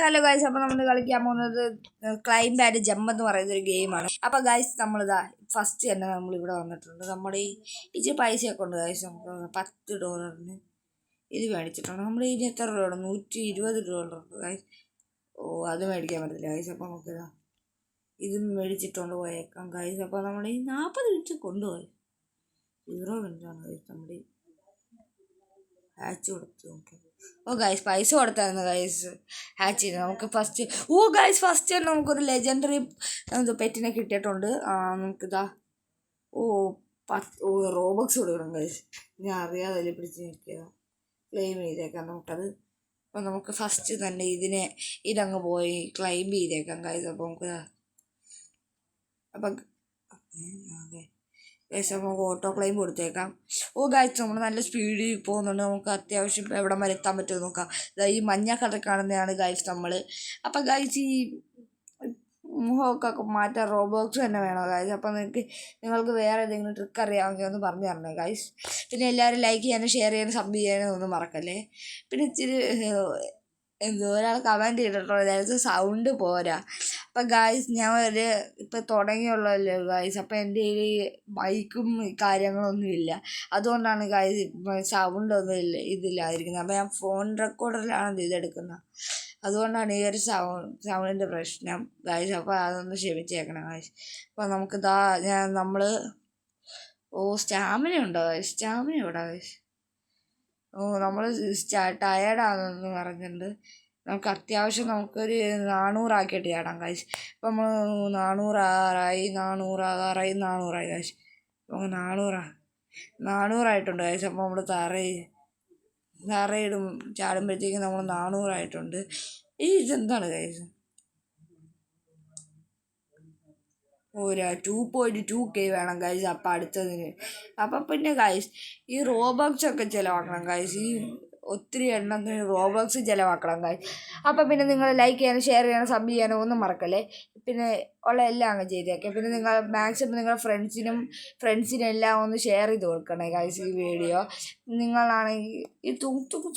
Hello guys, അപ്പോൾ നമ്മൾ കളിക്കാൻ പോകുന്നത് ക്ലൈംബ് ആൻഡ് ജമ്പ് എന്ന് പറയുന്ന ഒരു ഗെയിമാണ്. അപ്പോൾ ഗൈസ് നമ്മളിതാ ഫസ്റ്റ് തന്നെ നമ്മളിവിടെ വന്നിട്ടുണ്ട്. നമ്മുടെ ഈ ഇച്ചിരി പൈസയൊക്കെ ഉണ്ട് ഗൈസ്. നമുക്ക് $10 ഇത് മേടിച്ചിട്ടുണ്ട്. നമ്മൾ ഇതിന് എത്ര രൂപ $120 ഗൈസ്. ഓ, അത് മേടിക്കാൻ പറ്റില്ല ഗൈസ്. അപ്പോൾ നമുക്കിതാ ഇത് മേടിച്ചിട്ടുണ്ട് പോയേക്കാം ഗൈസ്. അപ്പോൾ നമ്മൾ ഈ 40 മിനിറ്റ് കൊണ്ടുപോയി 0 മിനിറ്റാണ് ഗൈസ് നമ്മുടെ ഹാച്ച് കൊടുത്ത് നോക്കി. ഓ ഗൈസ്, പൈസ കൊടുത്തായിരുന്നു ഗൈസ് ഹാച്ച് ചെയ്ത്. നമുക്ക് ഫസ്റ്റ് ഫസ്റ്റ് തന്നെ നമുക്കൊരു ലെജൻഡറി പെറ്റിനെ കിട്ടിയിട്ടുണ്ട്. നമുക്കിതാ റോബക്സ് കൊടുക്കണം ഗൈസ്. ഞാൻ അറിയാതെ പിടിച്ച് നോക്കിയതാ, ക്ലെയിം ചെയ്തേക്കാം നമുക്കത്. അപ്പോൾ നമുക്ക് ഫസ്റ്റ് തന്നെ ഇതങ്ങ് പോയി ക്ലെയിം ചെയ്തേക്കാം ഗൈസ്. അപ്പോൾ നമുക്ക് ഗൈസ് നമുക്ക് ഓട്ടോ ക്ലെയിം കൊടുത്തേക്കാം. ഗൈസ് നമ്മൾ നല്ല സ്പീഡിൽ പോകുന്നുണ്ട്. നമുക്ക് അത്യാവശ്യം എവിടെ വരെ എത്താൻ പറ്റുമെന്ന് നോക്കാം. ഈ മഞ്ഞ കളർ കാണുന്നതാണ് ഗൈസ് നമ്മൾ. അപ്പം ഗൈസ് ഈ മുഖമൊക്കെ മാറ്റാൻ റോബോക്സ് തന്നെ വേണോ ഗൈസ്? അപ്പം നിങ്ങൾക്ക് വേറെ ഏതെങ്കിലും ട്രിക്ക് അറിയാമെങ്കിൽ ഒന്ന് പറഞ്ഞു തരണേ ഗൈസ്. പിന്നെ എല്ലാവരും ലൈക്ക് ചെയ്യാനും ഷെയർ ചെയ്യാനും സബ് ചെയ്യാനും ഒന്നും മറക്കല്ലേ. പിന്നെ ഇച്ചിരി ഒരാൾ കമൻറ്റ് ചെയ്തിട്ടുള്ളത് സൗണ്ട് പോരാ. അപ്പം ഗായ്സ് ഞാൻ ഇപ്പം തുടങ്ങിയുള്ളല്ലോ ഗായ്സ്. അപ്പം എൻ്റെ കയ്യിൽ മൈക്കും കാര്യങ്ങളൊന്നും ഇല്ല. അതുകൊണ്ടാണ് ഗായ്സ് സൗണ്ടൊന്നും ഇതില്ലാതിരിക്കുന്നത്. അപ്പം ഞാൻ ഫോൺ റെക്കോർഡറിലാണ് ഇതെടുക്കുന്നത്. അതുകൊണ്ടാണ് ഈ ഒരു സൗണ്ടിൻ്റെ പ്രശ്നം ഗായ്സ്. അപ്പോൾ അതൊന്ന് ക്ഷമിച്ചേക്കണം ഗായ്സ്. അപ്പോൾ നമുക്ക് നമ്മൾ സ്റ്റാമിന ഉണ്ടോ ഗായ്സ്? സ്റ്റാമിന എവിടെ ഗായ്സ്? നമ്മൾ ടയേർഡാണെന്ന് പറഞ്ഞിട്ടുണ്ട്. നമുക്ക് അത്യാവശ്യം നമുക്കൊരു 400 ആക്കിയിട്ട് ചാടാം കാശ്. ഇപ്പം നമ്മൾ 400 കാശ്. നമുക്ക് 400 ആയിട്ടുണ്ട് കാശ്. അപ്പോൾ നമ്മൾ തറയിടും ചാടുമ്പോഴത്തേക്കും നമ്മൾ 400 ആയിട്ടുണ്ട്. ഇതെന്താണ് കാശ്? 2.2K വേണം ഗൈസ് അപ്പം അടുത്തതിന്. അപ്പം പിന്നെ ഗൈസ് ഈ റോബക്സ് ഒക്കെ ചിലവാക്കണം ഗൈസ്. ഈ ഒത്തിരി എണ്ണത്തിന് റോബക്സ് ചിലവാക്കണം ഗൈസ്. അപ്പം പിന്നെ നിങ്ങൾ ലൈക്ക് ചെയ്യാനും ഷെയർ ചെയ്യാനും സബ് ചെയ്യാനും ഒന്നും മറക്കല്ലേ. പിന്നെ ഉള്ള എല്ലാം അങ്ങ് ചെയ്തേക്കെ. പിന്നെ നിങ്ങൾ മാക്സിമം നിങ്ങളുടെ ഫ്രണ്ട്സിനും എല്ലാം ഒന്ന് ഷെയർ ചെയ്ത് കൊടുക്കണേ ഗൈസ് ഈ വീഡിയോ. നിങ്ങളാണെങ്കിൽ ഈ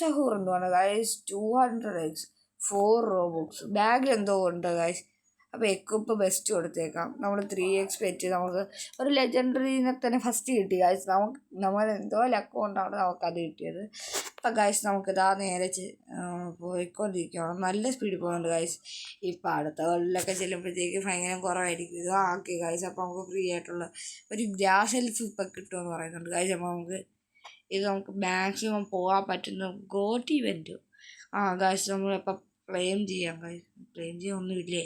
സഹൂർ എന്തുവാണ് ഗൈസ് 200x 4 റോബോക്സ് ബാഗിൽ എന്തോ ഉണ്ട് ഗൈസ്. അപ്പോൾ എക്വിപ്പ് ബെസ്റ്റ് കൊടുത്തേക്കാം. നമ്മൾ 3x പെറ്റ് നമുക്ക് ഒരു ലെജൻഡറിനെ തന്നെ ഫസ്റ്റ് കിട്ടി ഗൈസ്. നമ്മൾ എന്തോ ലക്ക് കൊണ്ടാണ് നമുക്കത് കിട്ടിയത്. അപ്പം ഗൈസ് നമുക്കിതാ നേരെ പോയിക്കൊണ്ടിരിക്കുകയാണ്. നല്ല സ്പീഡിൽ പോകുന്നുണ്ട് ഗൈസ്. ഇപ്പം അടുത്ത കൊല്ലമൊക്കെ ചെല്ലുമ്പോഴത്തേക്ക് ഭയങ്കര കുറവായിരിക്കും. ഇത് ആക്കി ഗൈസ്. അപ്പോൾ നമുക്ക് ഫ്രീ ആയിട്ടുള്ള ഒരു ഗ്രാസ് ഹെൽഫ് ഇപ്പം കിട്ടുമെന്ന് പറയുന്നുണ്ട് ഗൈസ്. അപ്പോൾ നമുക്ക് മാക്സിമം പോകാൻ പറ്റുന്ന ഗോട്ട് ഇവൻറ്റ് ഗൈസ് നമ്മളിപ്പം ക്ലെയിം ചെയ്യാം ഗൈസ്. ക്ലെയിം ചെയ്യാൻ ഒന്നുമില്ലേ?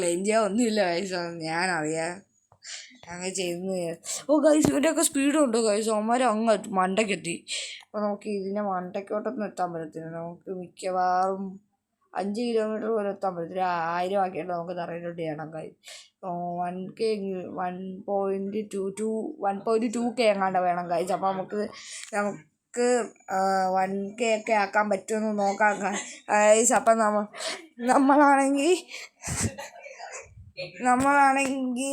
ക്ലെയിം ചെയ്യാൻ ഒന്നുമില്ല ഗൈസ്, ഞാനറിയാം അങ്ങനെ ചെയ്യുന്നത്. ഗൈസ് ഇവൻ്റെയൊക്കെ സ്പീഡുണ്ട് ഗൈസ്. അവന്മാർ അങ്ങ് മണ്ടയ്ക്കെത്തി. അപ്പോൾ നമുക്ക് ഇതിനെ മണ്ടയ്ക്കോട്ടൊന്നും എത്താൻ പറ്റത്തില്ല. നമുക്ക് മിക്കവാറും 5 കിലോമീറ്റർ പോലും എത്താൻ പറ്റത്തില്ല. 1000 ആക്കിയിട്ട് നമുക്ക് തറയിലോട്ട് ചെയ്യണം ഗൈസ്. 1K 1.2K എങ്ങാണ്ട് വേണം ഗൈസ്. അപ്പോൾ നമുക്ക് 1K ഒക്കെ ആക്കാൻ പറ്റുമെന്ന് നോക്കാം ഗൈസ്. അപ്പം നമ്മളാണെങ്കിൽ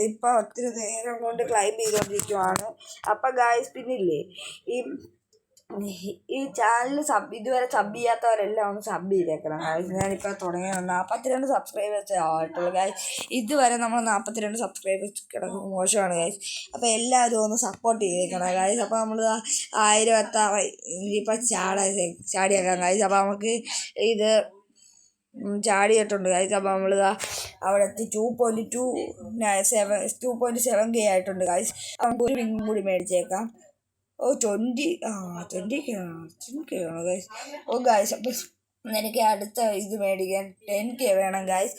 ഇപ്പോൾ ഒത്തിരി നേരം കൊണ്ട് ക്ലൈംബ് ചെയ്തുകൊണ്ടിരിക്കുവാണ്. അപ്പം ഗായ്സ് പിന്നില്ലേ ഈ ചാനൽ ഇതുവരെ സബ് ചെയ്യാത്തവരെല്ലാം ഒന്ന് സബ് ചെയ്തേക്കണം ഗായ്സ്. ഞാനിപ്പോൾ തുടങ്ങിയ 42 സബ്സ്ക്രൈബേഴ്സ് ആയിട്ടുള്ളൂ ഗായ്സ്. ഇതുവരെ നമ്മൾ 42 സബ്സ്ക്രൈബേഴ്സ് കിടക്കും മോശമാണ് ഗായ്സ്. അപ്പോൾ എല്ലാവരും ഒന്ന് സപ്പോർട്ട് ചെയ്തേക്കണം ഗായ്സ്. അപ്പോൾ നമ്മൾ 1000 എത്താറായി. ഇനിയിപ്പോൾ ചാടിയേക്കാം ഗായ്സ്. അപ്പോൾ നമുക്ക് ഇത് ചാടിയിട്ടുണ്ട് ഗൈസ്. അപ്പോൾ നമ്മൾ അവിടെ എത്തി 2.7K ആയിട്ടുണ്ട് ഗൈസ്. നമുക്ക് ഒരു വിങ് കൂടി മേടിച്ചേക്കാം. 20K വേണം ഗൈസ്. ഗൈസ് അപ്പോൾ എനിക്ക് അടുത്ത ഇത് മേടിക്കാൻ 10K വേണം ഗൈസ്.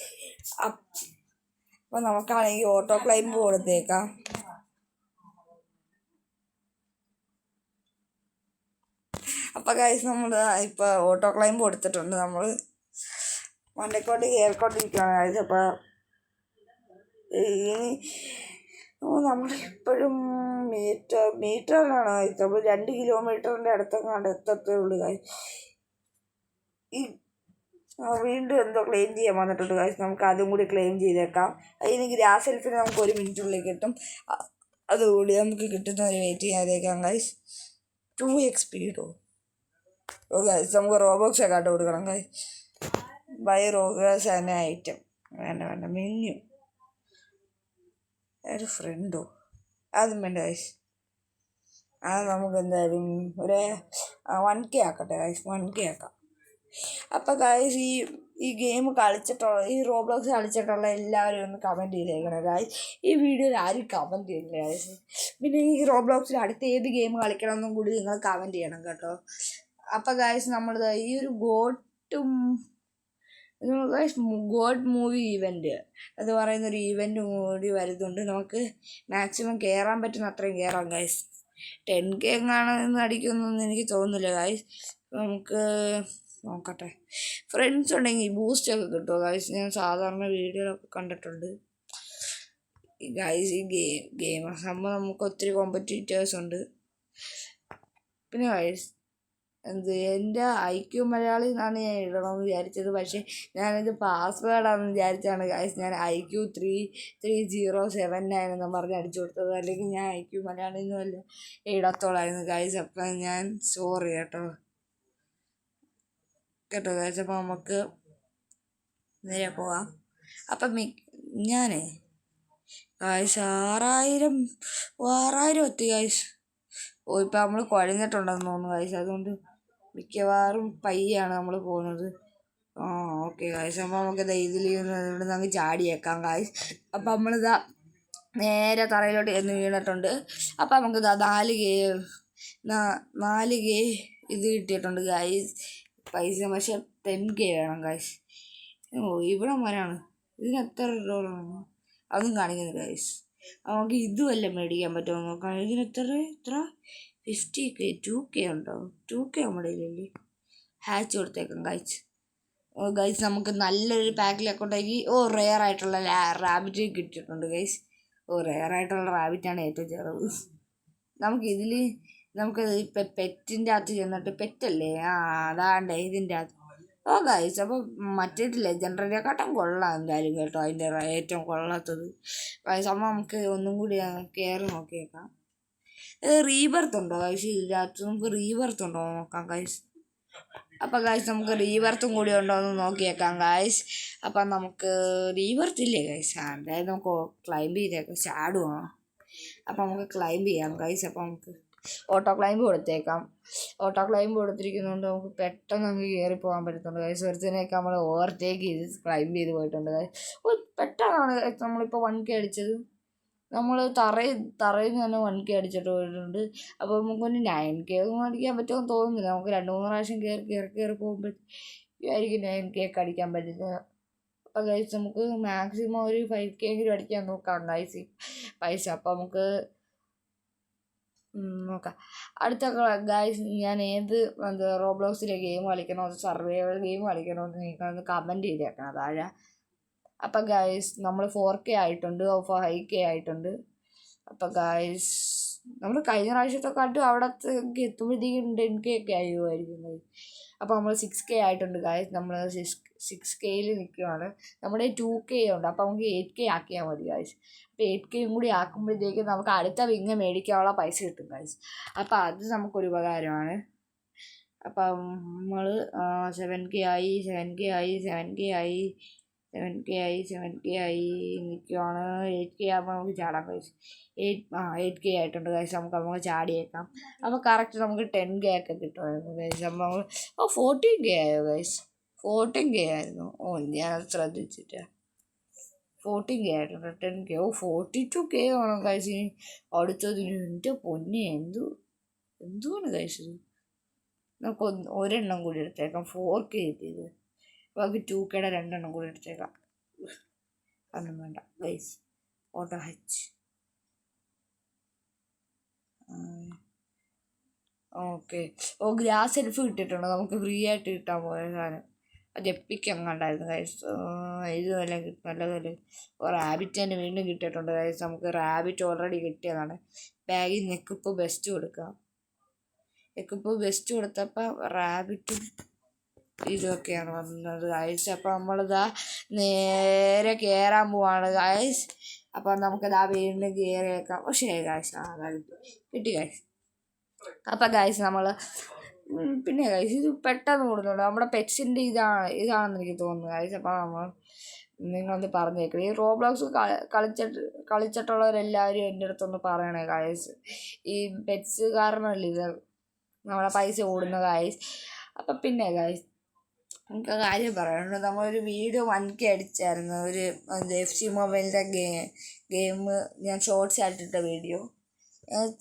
അപ്പോൾ നമുക്കാണെങ്കിൽ ഓട്ടോ ക്ലൈംബ് കൊടുത്തേക്കാം. അപ്പോൾ ഗൈസ് നമ്മൾ ഇപ്പോൾ ഓട്ടോ ക്ലൈംബ് കൊടുത്തിട്ടുണ്ട്. നമ്മൾ മണ്ടക്കോട്ട് കയറിക്കൊണ്ടിരിക്കുകയാണ് ഗൈസ്. അപ്പോൾ ഇനി നമ്മളിപ്പോഴും മീറ്ററിലാണ് ഗൈസ്. നമ്മൾ 2 കിലോമീറ്ററിൻ്റെ അടുത്തെങ്ങാണ്ട് എത്തത്തേ ഉള്ളൂ ഗൈസ്. വീണ്ടും എന്തോ ക്ലെയിം ചെയ്യാൻ വന്നിട്ടുണ്ട് ഗൈസ്. നമുക്ക് അതും കൂടി ക്ലെയിം ചെയ്തേക്കാം. അതിന് ഗ്രാസ് ഹെൽപ്പിന് നമുക്ക് 1 മിനിറ്റുള്ളിൽ കിട്ടും. അതുകൂടി നമുക്ക് കിട്ടുന്നവരെ വെയിറ്റ് ചെയ്യാതേക്കാം ഗൈസ്. 2x സ്പീഡോ ഗൈസ്. നമുക്ക് റോബോക്സ് ഒക്കെ ആയിട്ട് കൊടുക്കണം guys. Buy Robux and item. വേണ്ട മെനു. ഒരു ഫ്രണ്ടോ അതും വേണ്ട ഗൈസ്. അത് നമുക്ക് എന്തായാലും ഒരു 1K ആക്കട്ടെ ഗൈസ്. 1K ആക്കാം. അപ്പം ഗൈസ് ഈ ഗെയിം കളിച്ചിട്ടുള്ള ഈ റോബ്ലോക്സ് കളിച്ചിട്ടുള്ള എല്ലാവരും ഒന്ന് കമൻറ്റ് ചെയ്തേക്കണം ഗൈസ്. ഈ വീഡിയോയിൽ ആരും കമൻറ്റ് ചെയ്യില്ല ഗൈസ്. പിന്നെ ഈ റോബ്ലോക്സിൽ അടുത്ത ഏത് ഗെയിം കളിക്കണമെന്നും കൂടി നിങ്ങൾ കമൻറ്റ് ചെയ്യണം കേട്ടോ. അപ്പം ഗൈസ് നമ്മളിത് ഈ ഒരു ഗോഡ് മൂവി ഇവൻറ്റ് എന്ന് പറയുന്നൊരു ഇവൻറ്റ് കൂടി വരുന്നുണ്ട്. നമുക്ക് മാക്സിമം കയറാൻ പറ്റുന്ന അത്രയും കയറാം ഗൈസ്. 10K എങ്ങാണെന്ന് അടിക്കുമെന്നൊന്നും എനിക്ക് തോന്നുന്നില്ല ഗൈസ്. നമുക്ക് നോക്കട്ടെ. ഫ്രണ്ട്സ് ഉണ്ടെങ്കിൽ ബൂസ്റ്റൊക്കെ കിട്ടുമോ ഗൈസ്? ഞാൻ സാധാരണ വീഡിയോയിലൊക്കെ കണ്ടിട്ടുണ്ട് ഗൈസ്. ഈ ഗെയിം സംഭവം നമുക്ക് ഒത്തിരി കോമ്പറ്റീറ്റേഴ്സ് ഉണ്ട്. പിന്നെ ഗൈസ് എൻ്റെ IQ മലയാളി എന്നാണ് ഞാൻ ഇടണമെന്ന് വിചാരിച്ചത്. പക്ഷേ ഞാനിത് പാസ്വേഡാണെന്ന് വിചാരിച്ചാണ് ഗൈസ് ഞാൻ IQ 33079 എന്ന് പറഞ്ഞ് അടിച്ചു കൊടുത്തത്. അല്ലെങ്കിൽ ഞാൻ IQ മലയാളി ഒന്നുമല്ല ഇടത്തോളായിരുന്നു ഗൈസ്. അപ്പം ഞാൻ സോറി കേട്ടോ ഗൈസ്. അപ്പോൾ നമുക്ക് നേരെ പോവാം. അപ്പം ഞാൻ ഗൈസ് 6000 എത്തി ഗൈസ്. ഇപ്പം നമ്മൾ കുഴഞ്ഞിട്ടുണ്ടെന്ന് തോന്നുന്നു ഗൈസ്. അതുകൊണ്ട് മിക്കവാറും പയ്യാണ് നമ്മൾ പോകുന്നത്. Okay guys. അപ്പോൾ നമുക്ക് ഇതിൽ ഇവിടെ നിന്ന് ചാടിയേക്കാം ഗൈസ്. അപ്പം നമ്മളിതാ നേരെ തറയിലോട്ട് എന്ന് വീണിട്ടുണ്ട്. അപ്പം നമുക്കിതാ 4K ഇത് കിട്ടിയിട്ടുണ്ട് ഗൈസ് പൈസ. പക്ഷെ 10K വേണം ഗൈസ്. ഇവിടെ വരാണ്. ഇതിന് എത്ര ഡോളറാണ് അതൊന്നും കാണിക്കുന്നില്ല ഗൈസ്. നമുക്ക് ഇതുമല്ല മേടിക്കാൻ പറ്റുമോ നോക്കാം. ഇതിന് എത്ര 50K 2K ഉണ്ടോ? 2K നമ്മുടെ കയ്യിലല്ലേ. ഹാച്ച് കൊടുത്തേക്കാം ഗൈസ്. ഗൈസ് നമുക്ക് നല്ലൊരു പാക്കിലൊക്കെ ഉണ്ടെങ്കിൽ റെയർ ആയിട്ടുള്ള റാബിറ്റ് കിട്ടിയിട്ടുണ്ട് ഗൈസ്. റെയർ ആയിട്ടുള്ള റാബിറ്റാണ് ഏറ്റവും ചെറുത്. നമുക്ക് ഇപ്പം പെറ്റിൻ്റെ അകത്ത് ചെന്നിട്ട് പെറ്റല്ലേ അതാണ്ടേ ഇതിൻ്റെ അകത്ത്. ഗൈസ് അപ്പോൾ മറ്റേത് ലെജൻഡറിനെക്കാട്ടും കൊള്ളാം എന്തായാലും കേട്ടോ. അതിൻ്റെ ഏറ്റവും കൊള്ളാത്തത് ഗൈസ്. അപ്പോൾ നമുക്ക് ഒന്നും കൂടി കയറി നോക്കിയേക്കാം. റീബർത്ത് ഉണ്ടോ ഗൈസ്? ഇതിനകത്ത് നമുക്ക് റീബർത്ത് ഉണ്ടോ നോക്കാം ഗൈസ്. അപ്പം ഗൈസ് നമുക്ക് റീബർത്തും കൂടി ഉണ്ടോ എന്ന് നോക്കിയേക്കാം ഗൈസ്. അപ്പം നമുക്ക് റീബർത്ത് ഇല്ലേ ഗൈസ്? എന്തായാലും നമുക്ക് ക്ലൈംബ് ചെയ്തേക്കാം. ചാടുവാണോ? അപ്പം നമുക്ക് ക്ലൈംബ് ചെയ്യാം ഗൈസ്. അപ്പം നമുക്ക് ഓട്ടോ ക്ലൈംബ് കൊടുത്തേക്കാം. ഓട്ടോ ക്ലൈംബ് കൊടുത്തിരിക്കുന്നതുകൊണ്ട് നമുക്ക് പെട്ടെന്ന് നമുക്ക് കയറി പോകാൻ പറ്റുന്നുണ്ട് ഗൈസ്. ഒരുത്തനെയൊക്കെ നമ്മൾ ഓവർടേക്ക് ചെയ്ത് ക്ലൈംബ് ചെയ്ത് പോയിട്ടുണ്ട് ഗൈസ്. പെട്ടെന്നാണ് നമ്മളിപ്പോൾ 1K അടിച്ചത്. നമ്മൾ തറയിൽ നിന്ന് തന്നെ 1K അടിച്ചിട്ട് പോയിട്ടുണ്ട്. അപ്പോൾ നമുക്കൊന്ന് 9K ഒന്നും അടിക്കാൻ പറ്റുമെന്ന് തോന്നുന്നില്ല. നമുക്ക് 2-3 പ്രാവശ്യം കയറി പോകുമ്പോഴായിരിക്കും 9K ഒക്കെ അടിക്കാൻ പറ്റുന്നത്. അപ്പോൾ ഗൈസ് നമുക്ക് മാക്സിമം ഒരു 5K എങ്കിലും അടിക്കാൻ നോക്കാം ഗൈസ് പൈസ. അപ്പോൾ നമുക്ക് നോക്കാം. അടുത്ത ഗൈസ് ഞാൻ റോബ്ലോക്സിലെ ഗെയിം കളിക്കണോ സർവൈവൽ ഗെയിം കളിക്കണോ എന്ന് നിങ്ങളൊന്ന് കമൻറ്റ് ചെയ്തേക്കണം താഴെ. അപ്പം ഗൈസ് നമ്മൾ 4K ആയിട്ടുണ്ട്. 5K ആയിട്ടുണ്ട്. അപ്പം ഗൈസ് നമ്മൾ കഴിഞ്ഞ പ്രാവശ്യത്തെക്കാട്ടും അവിടെ എത്തുമ്പോഴത്തേക്കും 10K ഒക്കെ ആയിരിക്കും. അപ്പോൾ നമ്മൾ 6K ആയിട്ടുണ്ട് ഗൈസ്. നമ്മൾ 6Kയിൽ നിൽക്കുകയാണ്. നമ്മുടെ 2K ഉണ്ട്. അപ്പോൾ നമുക്ക് 8K ആക്കിയാൽ മതി ഗൈസ്. അപ്പോൾ 8K കൂടി ആക്കുമ്പോഴത്തേക്കും നമുക്ക് അടുത്ത വിങ്ങ് മേടിക്കാനുള്ള പൈസ കിട്ടും ഗൈസ്. അപ്പോൾ അത് നമുക്കൊരു ഉപകാരമാണ്. അപ്പം നമ്മൾ 7K ആയി നിൽക്കുകയാണ്. 8K ആകുമ്പോൾ നമുക്ക് ചാടാം ഗൈസ്. 8K ആയിട്ടുണ്ട് ഗൈസ്. നമുക്ക് ചാടിയേക്കാം. അപ്പോൾ കറക്റ്റ് നമുക്ക് 10K ഒക്കെ കിട്ടുമായിരുന്നു ഗൈസ്. അപ്പോൾ 14K ആയോ ഗൈസ്? 14K ആയിരുന്നു. ഞാനത് ശ്രദ്ധിച്ചിട്ട് 14K ആയിട്ടുണ്ട്. 10K 42K വേണം ഗൈസ് ഇനി അടുത്തതിന്. എൻ്റെ പൊന്നെ എന്തുവാണ് ഗൈസ് ഇത്? നമുക്ക് ഒരെണ്ണം കൂടി എടുത്തേക്കാം. 4K കിട്ടിയത്. ബാക്കി 2Kയുടെ 2 എണ്ണം കൂടി എടുത്തേക്കാം. അതൊന്നും വേണ്ട guys. Auto hatch okay. Grass elf കിട്ടിയിട്ടുണ്ട്. നമുക്ക് ഫ്രീ ആയിട്ട് കിട്ടാൻ പോയ സാധനം അത് എപ്പിക്കങ്ങാണ്ടായിരുന്നു ഗൈസ്. ഇതുമല്ല നല്ലതല്ലേ. റാബിറ്റ് തന്നെ വീണ്ടും കിട്ടിയിട്ടുണ്ട് ഗൈസ്. നമുക്ക് റാബിറ്റ് ഓൾറെഡി കിട്ടിയതാണ്. ബാഗിൽ നെക്കിപ്പ് ബെസ്റ്റ് കൊടുക്കാം. നെക്കിപ്പ് ബെസ്റ്റ് കൊടുത്തപ്പോൾ റാബിറ്റും ഇതൊക്കെയാണ് വന്നത് ഗൈസ്. അപ്പോൾ നമ്മളിതാ നേരെ കയറാൻ പോവാണ് ഗൈസ്. അപ്പോൾ നമുക്കിതാ വീണ്ടും കയറിയേക്കാം. പക്ഷേ ഗൈസ് കിട്ടി ഗൈസ്. അപ്പം ഗൈസ് നമ്മൾ പിന്നെ ഗൈസ് ഇത് പെട്ടെന്ന് കൂടുന്നുണ്ട് നമ്മുടെ പെറ്റ്സിൻ്റെ ഇതാണെന്ന് എനിക്ക് തോന്നുന്നു ഗൈസ്. അപ്പോൾ നമ്മൾ നിങ്ങളൊന്ന് പറഞ്ഞേക്കണം. ഈ റോബ്ലോക്സ് കളിച്ചിട്ടുള്ളവരെല്ലാവരും എൻ്റെ അടുത്തൊന്ന് പറയണേ ഗൈസ്. ഈ പെറ്റ്സ് കാരണമല്ല ഇത് നമ്മളെ പൈസ കൂടുന്ന ഗൈസ്. അപ്പം പിന്നെ ഗൈസ് നമുക്ക് കാര്യം പറയാനുണ്ട്. നമ്മളൊരു വീഡിയോ 1K അടിച്ചായിരുന്നു. ഒരു FC മൊബൈലിൻ്റെ ഗെയിം ഞാൻ ഷോർട്സ് ആയിട്ടിട്ട video.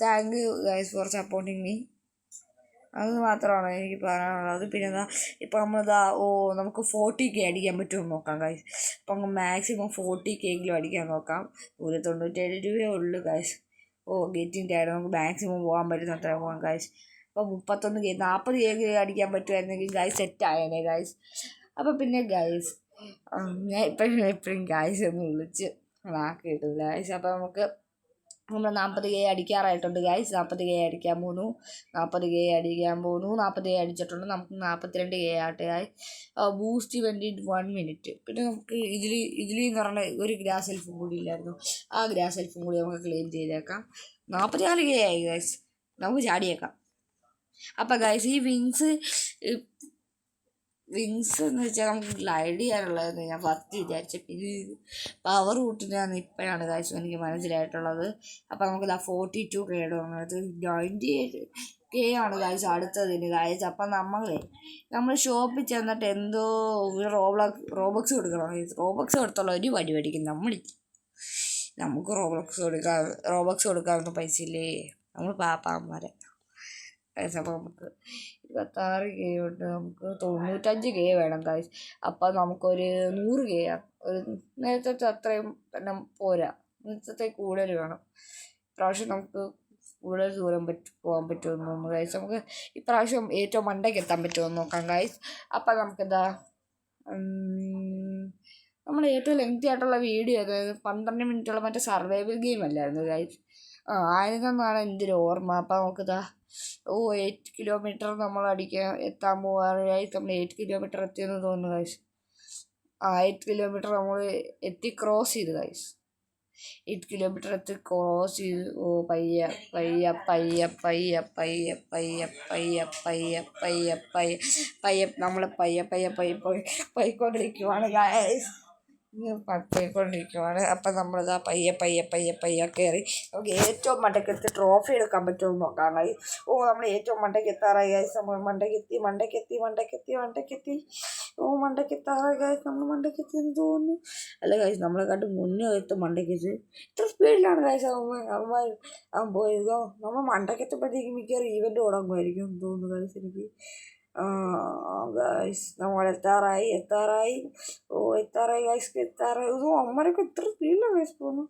Thank you guys for supporting me. അത് മാത്രമാണ് എനിക്ക് പറയാനുള്ളത്. പിന്നെ ഇപ്പോൾ നമുക്ക് 40K അടിക്കാൻ പറ്റുമെന്ന് നോക്കാം ഗൈസ്. അപ്പോൾ നമുക്ക് മാക്സിമം 40K അടിക്കാൻ നോക്കാം. 197 രൂപയേ ഉള്ളൂ ഗൈസ്. ഗെറ്റിൻ്റെ ആയിട്ട് നമുക്ക് മാക്സിമം പോകാൻ പറ്റുന്ന അത്ര പോകാം ഗൈസ്. അപ്പോൾ 31K 40K അടിക്കാൻ പറ്റുമായിരുന്നെങ്കിൽ ഗൈസ് സെറ്റായേനെ ഗൈസ്. അപ്പോൾ പിന്നെ ഗൈസ് ഞാൻ എപ്പോഴും ഗൈസ് ഒന്ന് വിളിച്ച് കിട്ടില്ല ഗൈസ്. അപ്പോൾ നമ്മൾ 40K അടിക്കാറായിട്ടുണ്ട് ഗൈസ്. 40K അടിക്കാൻ പോകുന്നു. 40K അടിച്ചിട്ടുണ്ട്. നമുക്ക് 42K ആട്ടെ ഗൈസ്. Boost event 1 minute. പിന്നെ നമുക്ക് ഇതിലെന്ന് പറഞ്ഞാൽ ഒരു ഗ്രാസ് എൽഫും കൂടി ഇല്ലായിരുന്നു. ആ ഗ്രാസ് എൽഫും കൂടി നമുക്ക് ക്ലെയിം ചെയ്തേക്കാം. 44K ആയി ഗൈസ്. നമുക്ക് ചാടിയേക്കാം. അപ്പം ഗൈസ് ഈ വിങ്സ് എന്ന് വെച്ചാൽ നമുക്ക് ഗ്ലൈഡ് ചെയ്യാനുള്ളതെന്ന് ഞാൻ ഫസ്റ്റ് വിചാരിച്ചു. പിന്നെ പവർ കൂട്ടുന്നതാണ് ഇപ്പോഴാണ് ഗൈസ് എനിക്ക് മനസ്സിലായിട്ടുള്ളത്. അപ്പം നമുക്ക് 42K വന്നത് 98K ആണ് ഗൈസ് അടുത്തതിന് ഗൈസ്. അപ്പം നമ്മൾ ഷോപ്പിൽ ചെന്നിട്ട് എന്തോ റോബക്സ് കൊടുക്കണം ഗൈസ്. റോബക്സ് കൊടുത്തുള്ള ഒരു വടി പഠിക്കും നമുക്ക് റോബക്സ് കൊടുക്കാനൊന്നും പൈസ ഇല്ലേ. നമ്മൾ പാപ്പാന്മാരെ ഗൈസ്. അപ്പോൾ നമുക്ക് 26K തൊട്ട് നമുക്ക് 95K വേണം ഗൈസ്. അപ്പം നമുക്കൊരു 100K ഒരു നേരത്തെ അത്രയും തന്നെ പോരാ. നേരത്തെ കൂടുതൽ വേണം. ഇപ്രാവശ്യം നമുക്ക് കൂടുതൽ ദൂരം പോകാൻ പറ്റുമെന്ന് തോന്നുന്നു ഗൈസ്. നമുക്ക് ഇപ്രാവശ്യം ഏറ്റവും മണ്ടയ്ക്ക് എത്താൻ പറ്റുമെന്ന് നോക്കാം ഗൈസ്. അപ്പം നമുക്കെന്താ നമ്മൾ ഏറ്റവും ലെങ്തി ആയിട്ടുള്ള വീഡിയോ 12 മിനിറ്റുള്ള മറ്റേ സർവൈവൽ ഗെയിം അല്ലായിരുന്നു ഗൈസ്. ആയിരുന്നെന്നാണ് എൻ്റെ ഒരു ഓർമ്മ. അപ്പം നമുക്കിതാ 8 കിലോമീറ്റർ നമ്മൾ എത്താൻ പോകാറ് ഗൈസ്. നമ്മൾ 8 കിലോമീറ്റർ എത്തിയെന്ന് തോന്നുന്നു ഗൈസ്. 8 കിലോമീറ്റർ നമ്മൾ ക്രോസ് ചെയ്ത് ഗൈസ്. 8 കിലോമീറ്റർ ക്രോസ് ചെയ്ത്. പയ്യെ നമ്മൾ പയ്യെക്കൊണ്ടിരിക്കുവാണ് ഗൈസ്. പോയിക്കൊണ്ടിരിക്കുവാണ്. അപ്പം നമ്മളിതാ പയ്യെ കയറി നമുക്ക് ഏറ്റവും മണ്ടയ്ക്കെത്തി ട്രോഫി എടുക്കാൻ പറ്റുമെന്ന് നോക്കാം ഗൈസ്. നമ്മൾ ഏറ്റവും മണ്ടയ്ക്ക് എത്താറായി ഗൈസ്. നമ്മൾ മണ്ടയ്ക്കെത്തി. മണ്ടയ്ക്കെത്താറായി ഗൈസ്. നമ്മൾ മണ്ടയ്ക്കെത്തി എന്ന് തോന്നുന്നു. അല്ല ഗൈസ് നമ്മളെ കാട്ട് മുന്നേ മണ്ടയ്ക്കെത്തി. ഇത്ര സ്പീഡിലാണ് ഗൈസ് അവൻ പോയതോ. നമ്മൾ മണ്ടയ്ക്കെത്തുമ്പോഴത്തേക്കും മിക്കവാറും ഈവൻ്റ് തുടങ്ങുമായിരിക്കും എന്ന് തോന്നുന്നു ഗൈസ് എനിക്ക്. ഗൈസ് നമ്മൾ എത്താറായി ഗൈസ്. അമ്മരൊക്കെ എത്ര സ്പീഡിലാണ് ഗൈസ് പോകുന്നു.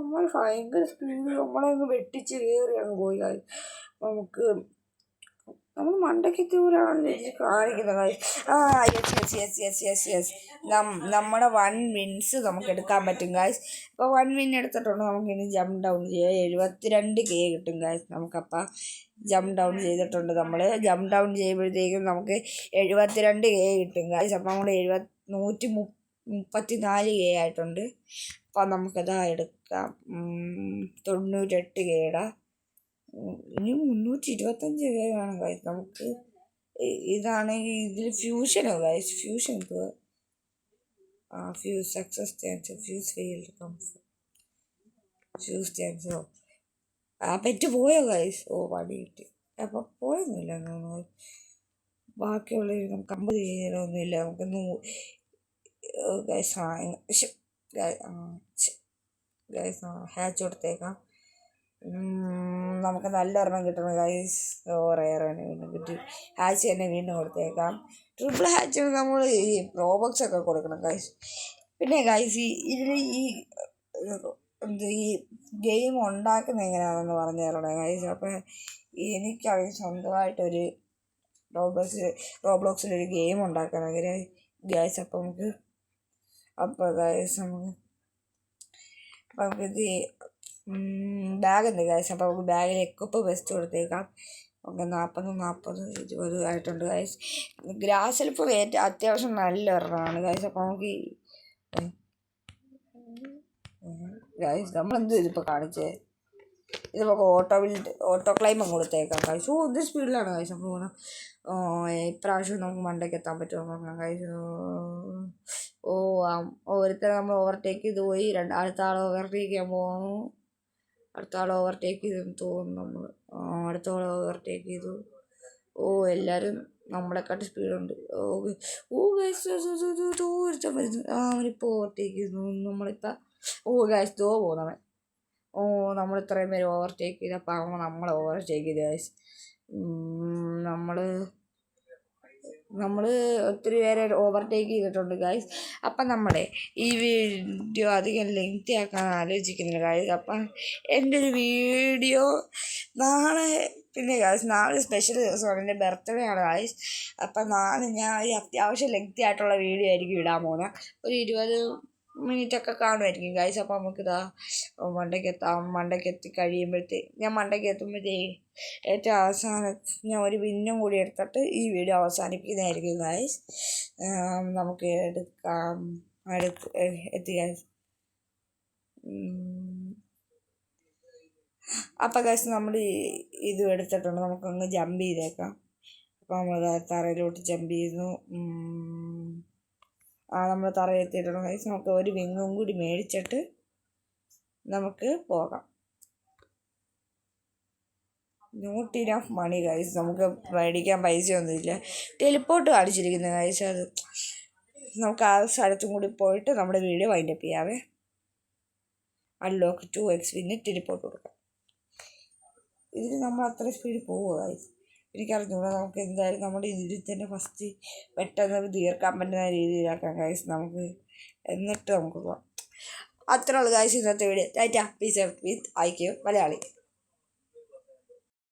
അമ്മ ഭയങ്കര സ്പീഡിൽ നമ്മളെ അങ്ങ് വെട്ടിച്ച് കയറി അങ്ങ് പോയി ഗൈസ്. നമ്മൾ മണ്ടയ്ക്കെത്തി പോലാണ് കാണിക്കുന്നത് ഗൈസ്. യെസ് നമ്മുടെ 1 വിൻസ് നമുക്ക് എടുക്കാൻ പറ്റും ഗൈസ്. അപ്പോൾ 1 വിൻ എടുത്തിട്ടുണ്ട്. നമുക്കിനി ജമ്പ് ഡൗൺ ചെയ്യാം. 72K കിട്ടും ഗൈസ്. നമുക്കപ്പോൾ ജമ്പ് ഡൗൺ ചെയ്തിട്ടുണ്ട്. നമ്മൾ ജമ്പ് ഡൗൺ ചെയ്യുമ്പോഴത്തേക്കും നമുക്ക് 72K കിട്ടും ഗൈസ്. അപ്പോൾ നമ്മൾ 134K ആയിട്ടുണ്ട്. അപ്പോൾ നമുക്കതാ എടുക്കാം. 98K ഇനി 325K വേണം ഗൈസ്. നമുക്ക് ഇതാണെങ്കിൽ ഇതിൽ ഫ്യൂഷനോ guys. Fusion fuse success chance fuse failed fuse ചാൻസോ പെറ്റ് പോയോ ഗൈസ്. വടി കിട്ടി. അപ്പോൾ പോയൊന്നുമില്ല തോന്നുന്നു. ബാക്കിയുള്ള നമുക്ക് 50K ഒന്നുമില്ല. നമുക്കൊന്ന് ഗൈസ് ഹാച്ച് കൊടുത്തേക്കാം. നമുക്ക് നല്ല ഒരെണ്ണം കിട്ടണം ഗൈസ്. റെയറാണ് വീണ്ടും കിട്ടി. ഹാച്ച് തന്നെ വീണ്ടും കൊടുത്തേക്കാം. ട്രിപ്പിൾ ഹാച്ചിന് നമ്മൾ ഈ റോബക്സ് ഒക്കെ കൊടുക്കണം ഗൈസ്. പിന്നെ ഗൈസ് ഇതിൽ ഈ ഗെയിം ഉണ്ടാക്കുന്നത് എങ്ങനെയാണെന്ന് പറഞ്ഞു തരണേ ഗൈസ്. അപ്പം എനിക്കറിയാം സ്വന്തമായിട്ടൊരു റോബ്ലോക്സിലൊരു ഗെയിം ഉണ്ടാക്കണമെങ്കിൽ ഗൈസ്. അപ്പം ഗൈസ് നമുക്കിത് ബാഗുണ്ട് ഗൈസ്. അപ്പോൾ നമുക്ക് ബാഗിൽ എക്വപ്പ് വെസ്റ്റ് കൊടുത്തേക്കാം. നമുക്ക് 40 20 ആയിട്ടുണ്ട് ഗൈസ്. ഗ്രാസ് എൽഫ് അത്യാവശ്യം നല്ല ഒരെണ്ണമാണ് ഗൈസ്. അപ്പോൾ നമുക്ക് ഗൈസ് നമ്മളെന്ത് ഇതിപ്പോൾ കാണിച്ചേ ഇത് നമുക്ക് ഓട്ടോ ക്ലൈം അങ്ങ് കൊടുത്തേക്കാം കാഴ്ച. ഇത് സ്പീഡിലാണ് കാഴ്ച നമ്മൾ പോകണം. ഇപ്രാവശ്യം നമുക്ക് മണ്ടയ്ക്ക് എത്താൻ പറ്റുമോ നോക്കാം കാഴ്ച. ഓരോരുത്തരെ നമ്മൾ ഓവർടേക്ക് ചെയ്ത് പോയി. അടുത്ത ആൾ ഓവർടേക്ക് ചെയ്യാൻ പോകുന്നു. അടുത്ത ആൾ ഓവർടേക്ക് ചെയ്തെന്ന് തോന്നുന്നു. നമ്മൾ അടുത്ത ആൾ ഓവർടേക്ക് ചെയ്തു. എല്ലാവരും നമ്മളെക്കാട്ട് സ്പീഡുണ്ട്. ഒരുത്തൻ വരുന്നു. അവനിപ്പോൾ ഓവർടേക്ക് ചെയ്തു. നമ്മളിപ്പോൾ ഗൈസ് പോകുന്നവൻ. നമ്മൾ ഇത്രയും പേര് ഓവർടേക്ക് ചെയ്തപ്പോൾ നമ്മളെ ഓവർടേക്ക് ചെയ്തു ഗൈസ്. നമ്മൾ ഒത്തിരി പേരെ ഓവർടേക്ക് ചെയ്തിട്ടുണ്ട് ഗൈസ്. അപ്പം നമ്മുടെ ഈ വീഡിയോ അധികം ലെങ്തി ആക്കാൻ ആലോചിക്കുന്നില്ല ഗൈസ്. അപ്പം എൻ്റെ ഒരു വീഡിയോ നാളെ നാളെ സ്പെഷ്യൽ ദിവസമാണ്, എൻ്റെ ബർത്ത്ഡേ ആണ് ഗൈസ്. അപ്പം നാളെ ഞാൻ ഒരു അത്യാവശ്യം ലെങ്തി ആയിട്ടുള്ള വീഡിയോ ആയിരിക്കും ഇടാൻ പോകുന്നത്. ഒരു 20 മിനിറ്റൊക്കെ കാണുമായിരിക്കും ഗൈസ്. അപ്പം നമുക്കിതാ മണ്ടയ്ക്ക് എത്തി കഴിയുമ്പോഴത്തേക്ക് മണ്ടയ്ക്ക് ഏറ്റവും അവസാനം ഞാൻ ഒരു പിന്നും കൂടി എടുത്തിട്ട് ഈ വീഡിയോ അവസാനിപ്പിക്കുന്നതായിരിക്കും ഗൈസ്. നമുക്ക് എത്തി ഗൈസ്. അപ്പം ഗൈസ് നമ്മൾ ഇത് എടുത്തിട്ടുണ്ട്. നമുക്കങ്ങ് ജമ്പ് ചെയ്തേക്കാം. അപ്പോൾ നമ്മൾ തറയിലോട്ട് ജമ്പ് ചെയ്യുന്നു. നമ്മൾ തറയെത്തിയിട്ടുണ്ട് ഗൈസ്. നമുക്ക് ഒരു വിങ്ങും കൂടി മേടിച്ചിട്ട് നമുക്ക് പോകാം. Not enough money guys. നമുക്ക് മേടിക്കാൻ പൈസയൊന്നുമില്ല. ടെലിപ്പോർട്ട് കാണിച്ചിരിക്കുന്നത് ഗൈസ്. അത് നമുക്ക് ആ സ്ഥലത്തും കൂടി പോയിട്ട് നമ്മുടെ വീഡിയോ വൈൻഡപ്പ് ചെയ്യാവേ. അൺലോക്ക് 2x പിന്നെ ടെലിപ്പോർട്ട് കൊടുക്കാം. ഇതിൽ നമ്മൾ അത്ര സ്പീഡിൽ പോവുക ഗൈസ്. എനിക്കറിഞ്ഞൂടാ. നമുക്ക് എന്തായാലും നമ്മുടെ ഇതിൽ തന്നെ ഫസ്റ്റ് പെട്ടെന്ന് തീർക്കാൻ പറ്റുന്ന രീതിയിലാക്കാം ഗൈസ് നമുക്ക്. എന്നിട്ട് നമുക്ക് പോകാം. അത്രേ ഉള്ളൂ ഗൈസ് ഇന്നത്തെ വീഡിയോ. ടാറ്റാ, പീസ് വിത്ത് IQ മലയാളി.